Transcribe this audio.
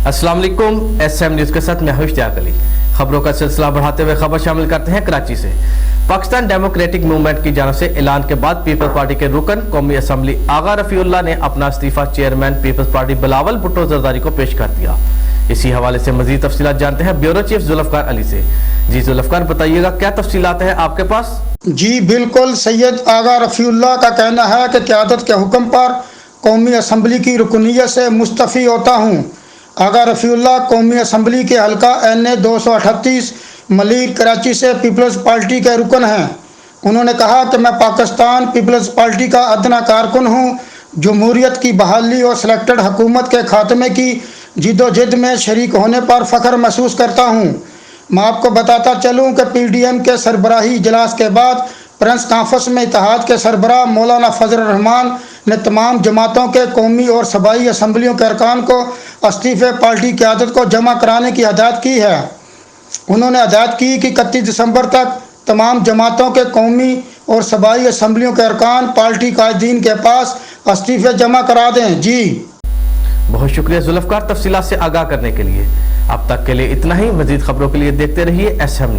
अस्सलाम वालेकुम, SM news के साथ मैं हूं इश्तियाक अली। खबरों का सिलसिला बढ़ाते हुए खबर शामिल करते हैं कराची से। पाकिस्तान डेमोक्रेटिक मूवमेंट की जानिब से ऐलान के बाद पीपल्स पार्टी के रुकन कौमी असम्बली आगा रफीउल्लाह ने अपना इस्तीफा chairman people's party Bilawal Bhutto Zardari को पेश कर दिया। इसी हवाले से मजीद तफसीलात जानते हैं ब्यूरो चीफ जुल्फकार अली से। जी जुल्फकार, बताइएगा क्या तफसीलात हैं आपके पास? जी बिल्कुल, सैयद आगा रफीउल्लाह का कहना है कि क़यादत के हुक्म पर कौमी असम्बली की रुकनीत से मुस्तफ़ी होता हूँ। आगा रफीउल्लाह कौमी असम्बली के हल्का NA 238 मलीर कराची से पीपल्स पार्टी के रुकन हैं। उन्होंने कहा कि मैं पाकिस्तान पीपल्स पार्टी का अदना कारकुन हूँ। जमहूरियत की बहाली और सिलेक्टेड हुकूमत के खात्मे की जिद्दोजहद में शरीक होने पर फ़ख्र महसूस करता हूँ। मैं आपको बताता चलूँ कि PDM के सरबराही इजलास के बाद प्रेस कॉन्फ्रेंस में इत्तेहाद के सरबराह मौलाना फजल रहमान ने तमाम जमातों के कौमी और सूबाई असम्बलियों के अरकान को इस्तीफ़े पार्टी क़यादत को जमा कराने की हदायत की है। उन्होंने हदायत की कि 31 दिसंबर तक तमाम जमातों के कौमी और सूबाई असम्बलियों के अरकान पार्टी कायदीन के पास इस्तीफ़े जमा करा दें। जी बहुत शुक्रिया जुल्फकार, तफसीलात से आगाह करने के लिए। अब तक के लिए इतना ही। मजीद खबरों के लिए देखते रहिए SM न्यूज़।